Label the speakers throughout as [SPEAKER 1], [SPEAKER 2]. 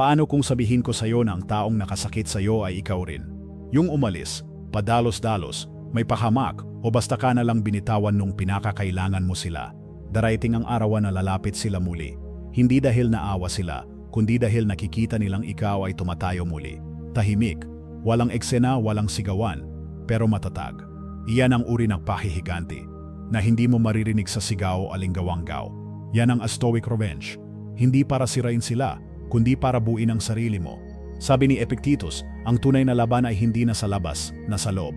[SPEAKER 1] Paano kung sabihin ko sa'yo na ang taong nakasakit sa'yo ay ikaw rin? Yung umalis, padalos-dalos, may pahamak o basta ka na lang binitawan nung pinakakailangan mo sila. Darating ang araw na lalapit sila muli. Hindi dahil naawa sila, kundi dahil nakikita nilang ikaw ay tumatayo muli. Tahimik, walang eksena, walang sigawan, pero matatag. Iyan ang uri ng pahihiganti, na hindi mo maririnig sa sigaw o alinggaw-anggaw. Yan ang stoic revenge. Hindi para sirain sila, kundi para buuin ang sarili mo. Sabi ni Epictetus, ang tunay na laban ay hindi na sa labas, na sa loob.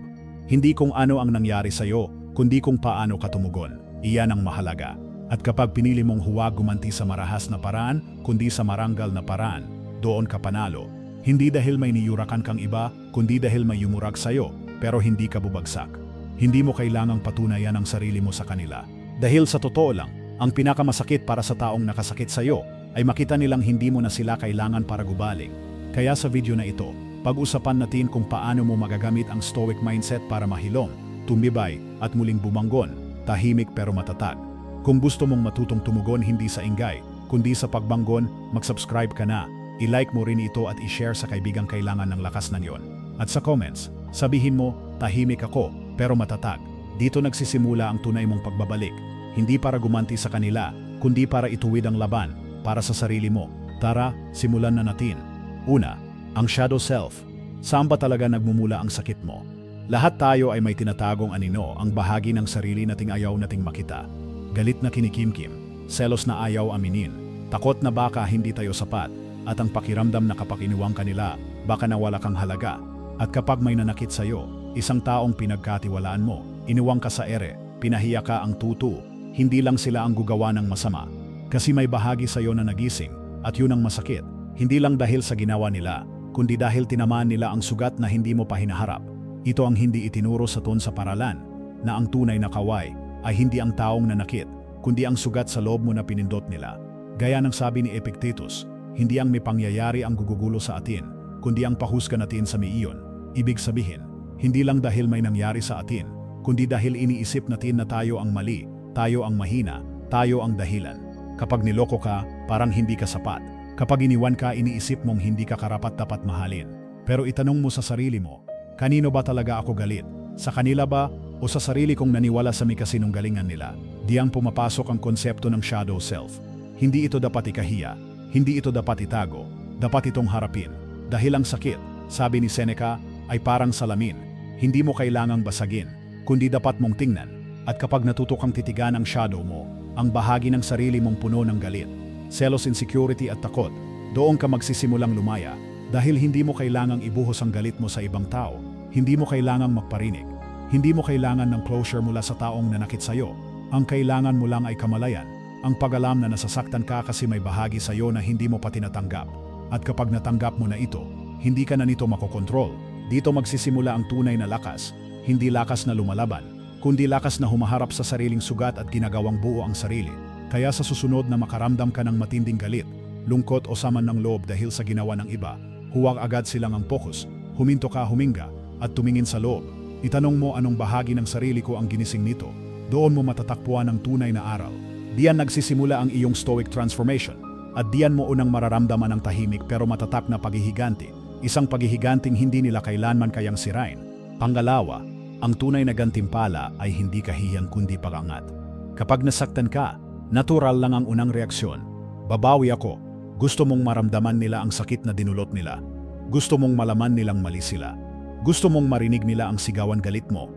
[SPEAKER 1] Hindi kung ano ang nangyari sa'yo, kundi kung paano ka tumugon. Iyan ang mahalaga. At kapag pinili mong huwag gumanti sa marahas na paraan, kundi sa marangal na paraan, doon ka panalo. Hindi dahil may niyurakan kang iba, kundi dahil may yumurag sa'yo, pero hindi ka bubagsak. Hindi mo kailangang patunayan ang sarili mo sa kanila. Dahil sa totoo lang, ang pinakamasakit para sa taong nakasakit sa'yo ay makita nilang hindi mo na sila kailangan para gubaling. Kaya sa video na ito, pag-usapan natin kung paano mo magagamit ang stoic mindset para mahilom, tumibay at muling bumanggon, tahimik pero matatag. Kung gusto mong matutong tumugon hindi sa ingay, kundi sa pagbanggon, mag-subscribe ka na, i-like mo rin ito at i-share sa kaibigang kailangan ng lakas ng yon. At sa comments, sabihin mo, tahimik ako pero matatag. Dito nagsisimula ang tunay mong pagbabalik. Hindi para gumanti sa kanila, kundi para ituwid ang laban, para sa sarili mo. Tara, simulan na natin. Una, ang shadow self. Saan ba talaga nagmumula ang sakit mo? Lahat tayo ay may tinatagong anino, ang bahagi ng sarili nating ayaw nating makita. Galit na kinikimkim, selos na ayaw aminin, takot na baka hindi tayo sapat, at ang pakiramdam na kapag iniwang kanila, baka nawala kang halaga. At kapag may nanakit sa'yo, isang taong pinagkatiwalaan mo, iniwang ka sa ere, pinahiya ka ang tutu, hindi lang sila ang gugawa ng masama. Kasi may bahagi sa'yo na nagising, at yun ang masakit, hindi lang dahil sa ginawa nila, kundi dahil tinamaan nila ang sugat na hindi mo pa hinaharap. Ito ang hindi itinuro sa sa paralan, na ang tunay na kaway ay hindi ang taong nanakit, kundi ang sugat sa loob mo na pinindot nila. Gaya ng sabi ni Epictetus, hindi ang may pangyayari ang gugugulo sa atin, kundi ang pahusga natin sa miiyon. Ibig sabihin, hindi lang dahil may nangyari sa atin, kundi dahil iniisip natin na tayo ang mali, tayo ang mahina, tayo ang dahilan. Kapag niloko ka, parang hindi ka sapat. Kapag iniwan ka, iniisip mong hindi ka karapat-dapat mahalin. Pero itanong mo sa sarili mo, kanino ba talaga ako galit? Sa kanila ba o sa sarili kong naniwala sa may kasinunggalingan nila? Diyan pumapasok ang konsepto ng shadow self. Hindi ito dapat ikahiya, hindi ito dapat itago, dapat itong harapin. Dahil ang sakit, sabi ni Seneca, ay parang salamin. Hindi mo kailangang basagin, kundi dapat mong tingnan. At kapag natuto kang titigan ang shadow mo, ang bahagi ng sarili mong puno ng galit, selos, insecurity at takot, doon ka magsisimulang lumaya. Dahil hindi mo kailangang ibuhos ang galit mo sa ibang tao, hindi mo kailangang magparinig, hindi mo kailangan ng closure mula sa taong nanakit sa'yo. Ang kailangan mo lang ay kamalayan, ang pag-alam na nasasaktan ka kasi may bahagi sa'yo na hindi mo pa tinatanggap. At kapag natanggap mo na ito, hindi ka na nito makokontrol. Dito magsisimula ang tunay na lakas, hindi lakas na lumalaban, kundi lakas na humaharap sa sariling sugat at ginagawang buo ang sarili. Kaya sa susunod na makaramdam ka ng matinding galit, lungkot o saman ng loob dahil sa ginawa ng iba, huwag agad silang ang focus, huminto ka, huminga, at tumingin sa loob. Itanong mo anong bahagi ng sarili ko ang ginising nito. Doon mo matatakpuan ang tunay na aral. Diyan nagsisimula ang iyong stoic transformation. At diyan mo unang mararamdaman ang tahimik pero matatak na paghihiganti. Isang paghihiganting hindi nila kailanman kayang sirain. Pangalawa, ang tunay na gantimpala ay hindi kahiyang kundi pagangat. Kapag nasaktan ka, natural lang ang unang reaksyon. Babawi ako. Gusto mong maramdaman nila ang sakit na dinulot nila. Gusto mong malaman nilang mali sila. Gusto mong marinig nila ang sigawan galit mo.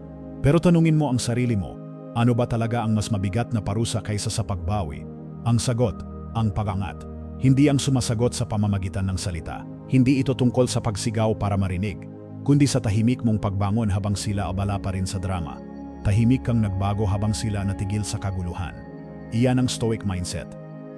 [SPEAKER 1] Pero tanungin mo ang sarili mo, ano ba talaga ang mas mabigat na parusa kaysa sa pagbawi? Ang sagot, ang pagangat. Hindi ang sumasagot sa pamamagitan ng salita. Hindi ito tungkol sa pagsigaw para marinig, kundi sa tahimik mong pagbangon habang sila abala pa rin sa drama. Tahimik kang nagbago habang sila natigil sa kaguluhan. Iyan ang stoic mindset.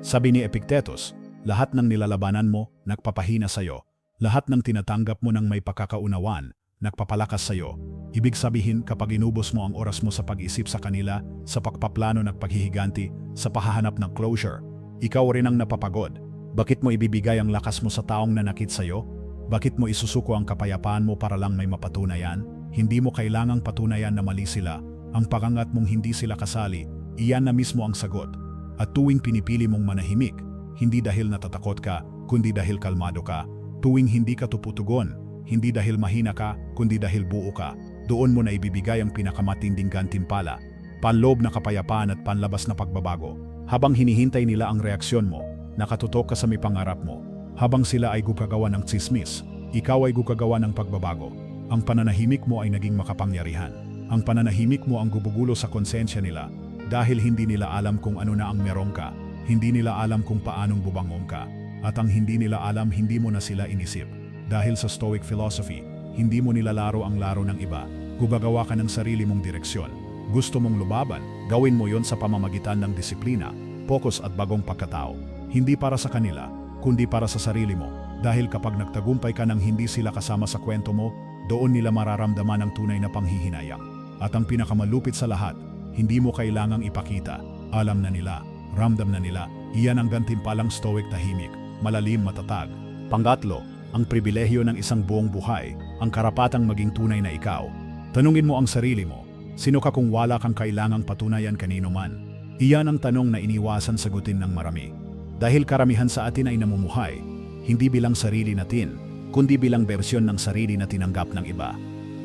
[SPEAKER 1] Sabi ni Epictetus, lahat ng nilalabanan mo, nagpapahina sa'yo. Lahat ng tinatanggap mo ng may pagkakaunawan, nagpapalakas sa'yo. Ibig sabihin kapag inubos mo ang oras mo sa pag-isip sa kanila, sa pagpaplano ng paghihiganti, sa pahahanap ng closure, ikaw rin ang napapagod. Bakit mo ibibigay ang lakas mo sa taong nanakit sa'yo? Bakit mo isusuko ang kapayapaan mo para lang may mapatunayan? Hindi mo kailangang patunayan na mali sila. Ang pagangat mong hindi sila kasali, iyan na mismo ang sagot. At tuwing pinipili mong manahimik, hindi dahil natatakot ka, kundi dahil kalmado ka. Tuwing hindi ka tuputugon, hindi dahil mahina ka, kundi dahil buo ka. Doon mo na ibibigay ang pinakamatinding gantimpala, panloob na kapayapaan at panlabas na pagbabago. Habang hinihintay nila ang reaksyon mo, nakatutok ka sa may pangarap mo. Habang sila ay gugagawa ng tsismis, ikaw ay gugagawa ng pagbabago. Ang pananahimik mo ay naging makapangyarihan. Ang pananahimik mo ang gubugulo sa konsensya nila dahil hindi nila alam kung ano na ang meron ka. Hindi nila alam kung paanong bubangong ka. At ang hindi nila alam, hindi mo na sila inisip. Dahil sa Stoic philosophy, hindi mo nilalaro ang laro ng iba. Gugagawa ka ng sarili mong direksyon. Gusto mong lumaban, gawin mo yon sa pamamagitan ng disiplina, focus at bagong pagkatao. Hindi para sa kanila, kundi para sa sarili mo. Dahil kapag nagtagumpay ka nang hindi sila kasama sa kwento mo, doon nila mararamdaman ang tunay na panghihinayang. At ang pinakamalupit sa lahat, hindi mo kailangang ipakita. Alam na nila, ramdam na nila, iyan ang gantimpalang Stoic tahimik, malalim, matatag. Pangatlo, ang pribilehyo ng isang buong buhay, ang karapatang maging tunay na ikaw. Tanungin mo ang sarili mo, sino ka kung wala kang kailangang patunayan kanino man? Iyan ang tanong na iniwasan sagutin ng marami. Dahil karamihan sa atin ay namumuhay, hindi bilang sarili natin, kundi bilang bersyon ng sarili na tinanggap ng iba.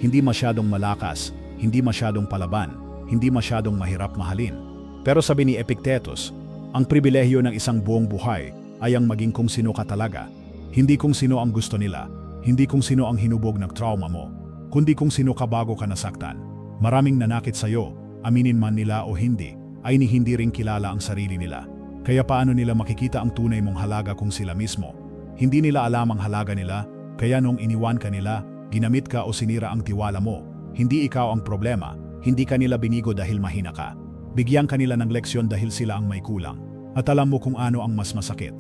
[SPEAKER 1] Hindi masyadong malakas, hindi masyadong palaban, hindi masyadong mahirap mahalin. Pero sabi ni Epictetus, ang pribilehyo ng isang buong buhay ay ang maging kung sino ka talaga. Hindi kung sino ang gusto nila, hindi kung sino ang hinubog ng trauma mo, kundi kung sino ka bago ka nasaktan. Maraming nanakit sa'yo, aminin man nila o hindi, ay hindi rin kilala ang sarili nila. Kaya paano nila makikita ang tunay mong halaga kung sila mismo? Hindi nila alam ang halaga nila, kaya nung iniwan ka nila, ginamit ka o sinira ang tiwala mo. Hindi ikaw ang problema, hindi ka nila binigo dahil mahina ka. Bigyan ka nila ng leksyon dahil sila ang may kulang. At alam mo kung ano ang mas masakit.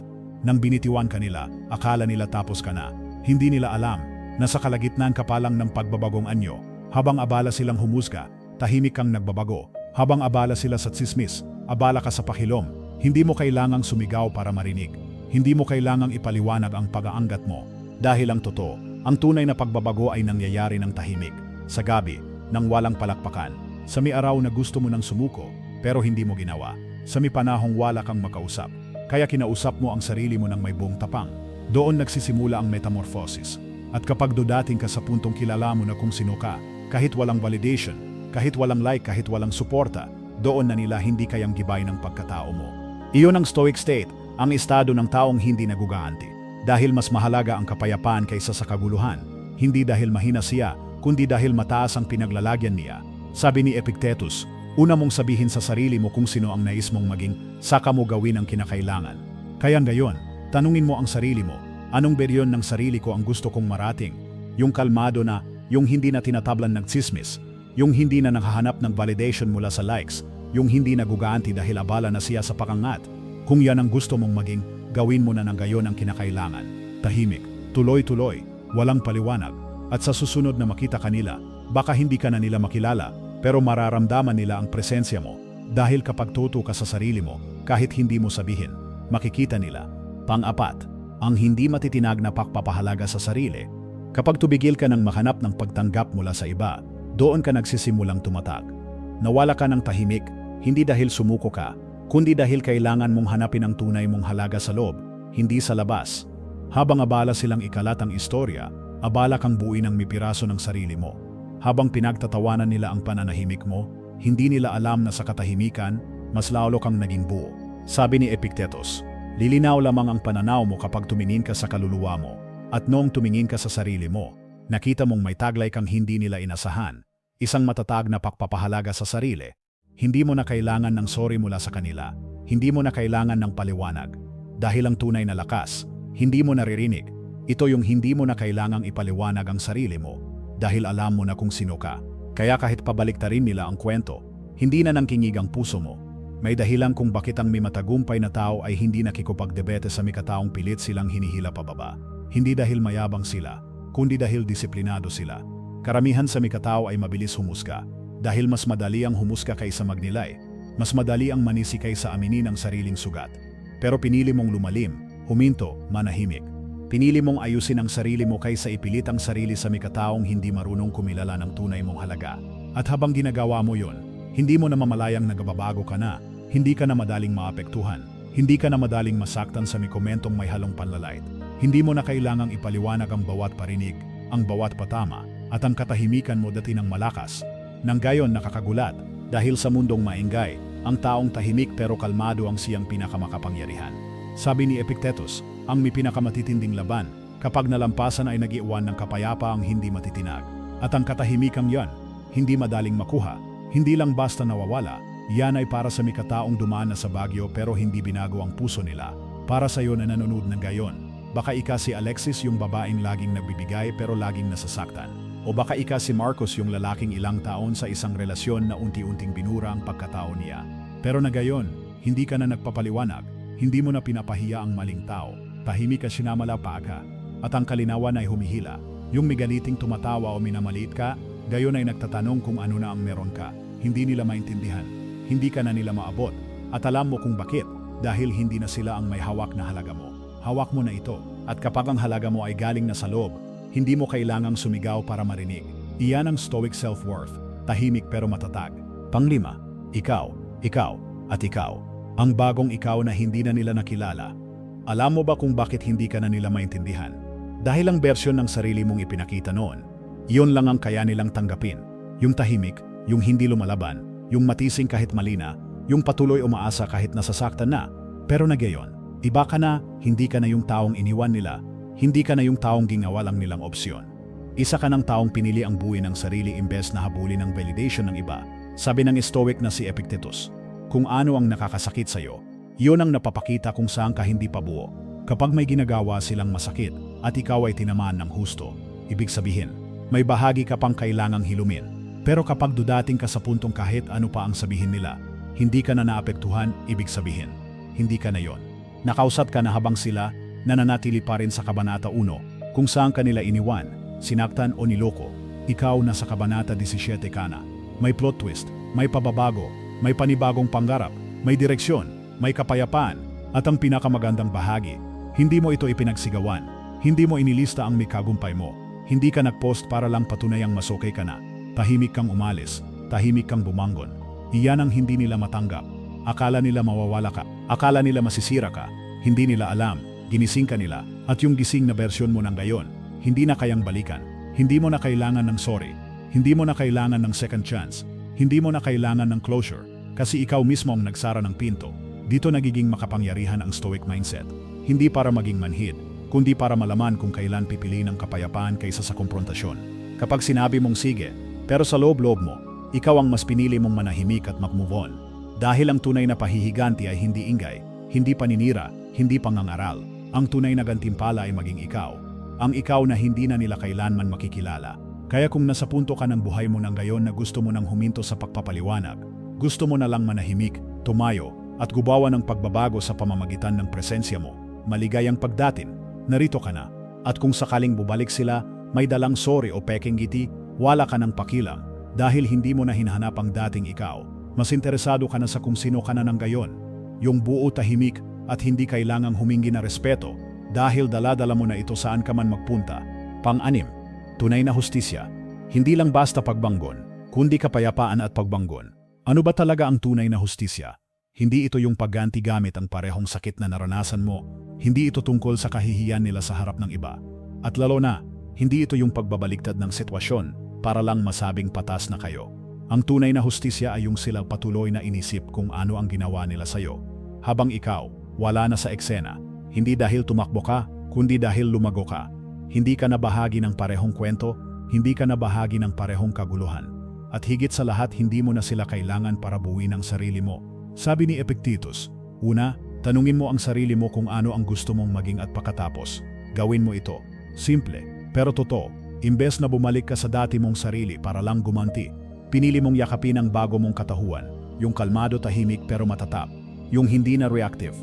[SPEAKER 1] Nang binitiwan ka nila, akala nila tapos ka na. Hindi nila alam na sa kalagitnaan ka pa lang ng pagbabagong anyo. Habang abala silang humusga, tahimik kang nagbabago. Habang abala sila sa tsismis, abala ka sa pakilom. Hindi mo kailangang sumigaw para marinig. Hindi mo kailangang ipaliwanag ang pag-aangat mo. Dahil ang totoo, ang tunay na pagbabago ay nangyayari ng tahimik. Sa gabi, nang walang palakpakan. Sa may araw na gusto mo nang sumuko, pero hindi mo ginawa. Sa may panahong wala kang makausap. Kaya kinausap mo ang sarili mo ng may buong tapang. Doon nagsisimula ang metamorphosis. At kapag dudating ka sa puntong kilala mo na kung sino ka, kahit walang validation, kahit walang like, kahit walang suporta, doon na nila hindi kayang gibay ng pagkatao mo. Iyon ang Stoic state, ang estado ng taong hindi nagugaanti. Dahil mas mahalaga ang kapayapaan kaysa sa kaguluhan. Hindi dahil mahina siya, kundi dahil mataas ang pinaglalagyan niya. Sabi ni Epictetus, una mong sabihin sa sarili mo kung sino ang nais mong maging, saka mo gawin ang kinakailangan. Kaya ngayon, tanungin mo ang sarili mo, anong beryon ng sarili ko ang gusto kong marating? Yung kalmado na, yung hindi na tinatablan ng tsismis, yung hindi na nakahanap ng validation mula sa likes, yung hindi nagugaanti dahil abala na siya sa pakangat. Kung yan ang gusto mong maging, gawin mo na ng gayon ang kinakailangan. Tahimik, tuloy-tuloy, walang paliwanag. At sa susunod na makita kanila, baka hindi ka na nila makilala, pero mararamdaman nila ang presensya mo. Dahil kapag tuto ka sa sarili mo, kahit hindi mo sabihin, makikita nila. Pang-apat, ang hindi matitinag na pagpapahalaga sa sarili. Kapag tubigil ka ng mahanap ng pagtanggap mula sa iba, doon ka nagsisimulang tumatag. Nawala ka ng tahimik, hindi dahil sumuko ka, kundi dahil kailangan mong hanapin ang tunay mong halaga sa loob, hindi sa labas. Habang abala silang ikalat ang istorya, abala kang buuin ang mipiraso ng sarili mo. Habang pinagtatawanan nila ang pananahimik mo, hindi nila alam na sa katahimikan, mas lalo kang naging buo. Sabi ni Epictetus, lilinaw lamang ang pananaw mo kapag tumingin ka sa kaluluwa mo. At noong tumingin ka sa sarili mo, nakita mong may taglay kang hindi nila inasahan. Isang matatag na pagpapahalaga sa sarili. Hindi mo na kailangan ng sorry mula sa kanila. Hindi mo na kailangan ng paliwanag. Dahil ang tunay na lakas, hindi mo naririnig. Ito yung hindi mo na kailangang ipaliwanag ang sarili mo. Dahil alam mo na kung sino ka. Kaya kahit pabaliktarin nila ang kwento, hindi na nangkingig ang puso mo. May dahilan kung bakit ang may matagumpay na tao ay hindi nakikipagdebate sa may kataong pilit silang hinihila pababa. Hindi dahil mayabang sila, kundi dahil disiplinado sila. Karamihan sa may katao ay mabilis humusga. Dahil mas madali ang humusga kaysa magnilay. Mas madali ang manisi kaysa aminin ang sariling sugat. Pero pinili mong lumalim, huminto, manahimik. Pinili mong ayusin ang sarili mo kaysa ipilit ang sarili sa may kataong hindi marunong kumilala ng tunay mong halaga. At habang ginagawa mo yon, hindi mo na mamalayang nagbabago ka na, hindi ka na madaling maapektuhan, hindi ka na madaling masaktan sa may komentong may halong panlalait. Hindi mo na kailangang ipaliwanag ang bawat parinig, ang bawat patama, at ang katahimikan mo dati ng malakas. Nang gayon nakakagulat, dahil sa mundong maingay, ang taong tahimik pero kalmado ang siyang pinakamakapangyarihan. Sabi ni Epictetus, ang may pinakamatitinding laban, kapag nalampasan ay nag-iwan ng kapayapa ang hindi matitinag. At ang katahimikang yan, hindi madaling makuha, hindi lang basta nawawala, yan ay para sa mikataong dumaan na sa bagyo pero hindi binago ang puso nila. Para sa iyo na nanonood ng gayon, baka ika si Alexis yung babaeng laging nagbibigay pero laging nasasaktan. O baka ika si Marcos yung lalaking ilang taon sa isang relasyon na unti-unting binura ang pagkatao niya. Pero na gayon, hindi ka na nagpapaliwanag, hindi mo na pinapahiya ang maling tao, tahimik ka sinamala pa ka, at ang kalinawan ay humihila. Yung migaliting tumatawa o minamaliit ka, gayon ay nagtatanong kung ano na ang meron ka. Hindi nila maintindihan, hindi ka na nila maabot, at alam mo kung bakit, dahil hindi na sila ang may hawak na halaga mo. Hawak mo na ito, at kapag ang halaga mo ay galing na sa loob, hindi mo kailangang sumigaw para marinig. Iyan ang stoic self-worth, tahimik pero matatag. Panglima, ikaw, at ikaw. Ang bagong ikaw na hindi na nila nakilala. Alam mo ba kung bakit hindi ka na nila maintindihan? Dahil ang bersyon ng sarili mong ipinakita noon, iyon lang ang kaya nilang tanggapin. Yung tahimik, yung hindi lumalaban, yung matising kahit malina, yung patuloy umaasa kahit nasasaktan na. Pero na gayon, iba ka na, hindi ka na yung taong iniwan nila, hindi ka na yung taong ginawa lang nilang opsyon. Isa ka ng taong pinili ang buhay ng sarili imbes na habulin ang validation ng iba. Sabi ng Stoic na si Epictetus, kung ano ang nakakasakit sa'yo, yun ang napapakita kung saan ka hindi pabuo. Kapag may ginagawa silang masakit at ikaw ay tinamaan ng husto, ibig sabihin, may bahagi ka pang kailangang hilumin. Pero kapag dudating ka sa puntong kahit ano pa ang sabihin nila, hindi ka na naapektuhan, ibig sabihin, hindi ka na yon. Nakausap ka na habang sila nananatili pa rin sa Kabanata 1, kung saan kanila iniwan, sinaktan o niloko. Ikaw na sa Kabanata 17 ka na. May plot twist, may pababago, may panibagong pangarap, may direksyon, may kapayapaan, at ang pinakamagandang bahagi, hindi mo ito ipinagsigawan, hindi mo inilista ang may kagumpay mo, hindi ka nagpost para lang patunayang masokay ka na. Tahimik kang umalis, tahimik kang bumangon. Iyan ang hindi nila matanggap. Akala nila mawawala ka, akala nila masisira ka, hindi nila alam, ginising ka nila, at yung gising na bersyon mo ng gayon, hindi na kayang balikan. Hindi mo na kailangan ng sorry, hindi mo na kailangan ng second chance, hindi mo na kailangan ng closure, kasi ikaw mismo ang nagsara ng pinto. Dito nagiging makapangyarihan ang stoic mindset, hindi para maging manhid, kundi para malaman kung kailan pipiliin ang kapayapaan kaysa sa komprontasyon. Kapag sinabi mong sige, pero sa loob-loob mo, ikaw ang mas pinili mong manahimik at mag-move on. Dahil ang tunay na pahihiganti ay hindi ingay, hindi paninira, hindi pangangaral. Ang tunay na gantimpala ay maging ikaw. Ang ikaw na hindi na nila kailanman makikilala. Kaya kung nasa punto ka ng buhay mo ng gayon na gusto mo nang huminto sa pagpapaliwanag, gusto mo na lang manahimik, tumayo, at gubawa ng pagbabago sa pamamagitan ng presensya mo, maligayang pagdatin, narito ka na. At kung sakaling bubalik sila, may dalang sorry o peking ngiti, wala ka ng pakilang, dahil hindi mo na hinahanap ang dating ikaw. Mas interesado ka na sa kung sino ka na ng gayon. Yung buo tahimik at hindi kailangang humingi na respeto dahil dala-dala mo na ito saan ka man magpunta. Pang-anim, tunay na hustisya. Hindi lang basta pagbanggon, kundi kapayapaan at pagbanggon. Ano ba talaga ang tunay na hustisya? Hindi ito yung pagganti gamit ang parehong sakit na naranasan mo. Hindi ito tungkol sa kahihiyan nila sa harap ng iba. At lalo na, hindi ito yung pagbabaliktad ng sitwasyon para lang masabing patas na kayo. Ang tunay na hustisya ay yung sila patuloy na inisip kung ano ang ginawa nila sa'yo. Habang ikaw, wala na sa eksena, hindi dahil tumakbo ka, kundi dahil lumago ka. Hindi ka na bahagi ng parehong kwento, hindi ka na bahagi ng parehong kaguluhan. At higit sa lahat, hindi mo na sila kailangan para buuin ang sarili mo. Sabi ni Epictetus, una, tanungin mo ang sarili mo kung ano ang gusto mong maging at pagkatapos, gawin mo ito. Simple, pero totoo. Imbes na bumalik ka sa dati mong sarili para lang gumanti, pinili mong yakapin ang bago mong katahuan, yung kalmado tahimik pero matatap, yung hindi na reactive,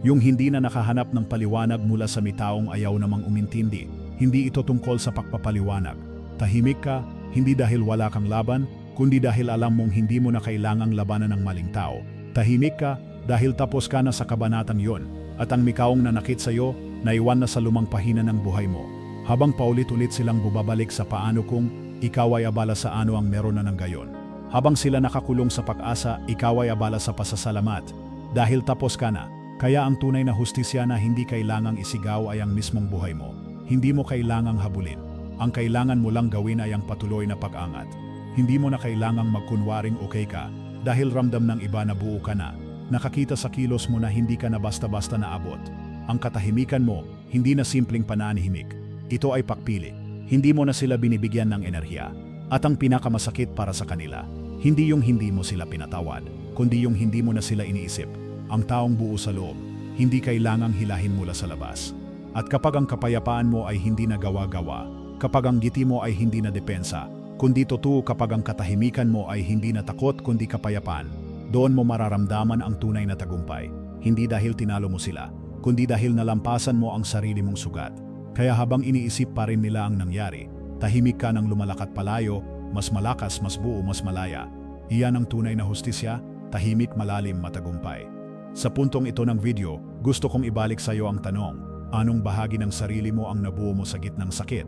[SPEAKER 1] yung hindi na nakahanap ng paliwanag mula sa mitaong ayaw namang umintindi. Hindi ito tungkol sa pagpapaliwanag. Tahimik ka, hindi dahil wala kang laban, kundi dahil alam mong hindi mo na kailangang labanan ng maling tao. Tahimik ka dahil tapos ka na sa kabanatang yon, at ang mikaong nanakit sa iyo, naiwan na sa lumang pahina ng buhay mo. Habang paulit-ulit silang bubabalik sa paano kung ikaw ay abala sa ano ang meron na ng gayon. Habang sila nakakulong sa pag-asa, ikaw ay abala sa pasasalamat. Dahil tapos ka na, Kaya ang tunay na hustisya na hindi kailangang isigaw ay ang mismong buhay mo. Hindi mo kailangang habulin. Ang kailangan mo lang gawin ay ang patuloy na pag-angat. Hindi mo na kailangang magkunwaring okay ka dahil ramdam ng iba na buo ka na. Nakakita sa kilos mo na hindi ka na basta-basta naabot. Ang katahimikan mo, hindi na simpleng pananahimik. Ito ay pakpili. Hindi mo na sila binibigyan ng enerhiya. At ang pinakamasakit para sa kanila, hindi yung hindi mo sila pinatawad, kundi yung hindi mo na sila iniisip. Ang taong buo sa loob, hindi kailangang hilahin mula sa labas. At kapag ang kapayapaan mo ay hindi na gawa-gawa, kapag ang ngiti mo ay hindi na depensa, kundi totoo kapag ang katahimikan mo ay hindi na takot kundi kapayapaan, doon mo mararamdaman ang tunay na tagumpay. Hindi dahil tinalo mo sila, kundi dahil nalampasan mo ang sarili mong sugat. Kaya habang iniisip pa rin nila ang nangyari, tahimik ka ng lumalakad palayo, mas malakas, mas buo, mas malaya. Iyan ang tunay na hustisya, tahimik, malalim, matagumpay. Sa puntong ito ng video, gusto kong ibalik sa iyo ang tanong, anong bahagi ng sarili mo ang nabuo mo sa gitnang sakit?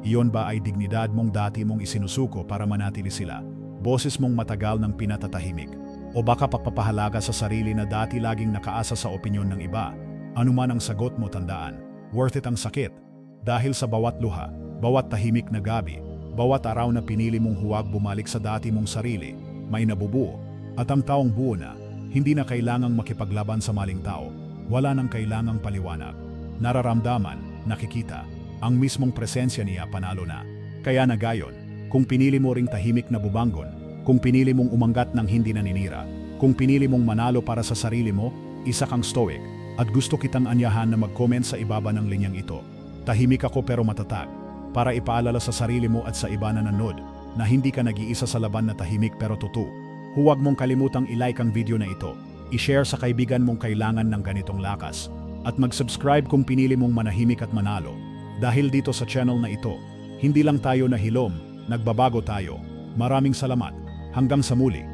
[SPEAKER 1] Iyon ba ay dignidad mong dati mong isinusuko para manatili sila? Boses mong matagal ng pinatatahimik? O baka pagpapahalaga sa sarili na dati laging nakaasa sa opinyon ng iba? Ano man ang sagot mo, tandaan, worth it ang sakit. Dahil sa bawat luha, bawat tahimik na gabi, bawat araw na pinili mong huwag bumalik sa dati mong sarili, may nabubuo. At ang taong buo na, hindi na kailangang makipaglaban sa maling tao, wala nang kailangang paliwanag. Nararamdaman, nakikita, ang mismong presensya niya panalo na. Kaya na gayon, kung pinili mo ring tahimik na bubangon, kung pinili mong umangat ng hindi naninira, kung pinili mong manalo para sa sarili mo, isa kang stoic, at gusto kitang anyahan na mag-comment sa ibaba ng linyang ito. Tahimik ako pero matatag, para ipaalala sa sarili mo at sa iba na nanood, na hindi ka nag-iisa sa laban na tahimik pero totoo. Huwag mong kalimutang i-like ang video na ito, i-share sa kaibigan mong kailangan ng ganitong lakas, at mag-subscribe kung pinili mong manahimik at manalo. Dahil dito sa channel na ito, hindi lang tayo nahilom, nagbabago tayo. Maraming salamat. Hanggang sa muli.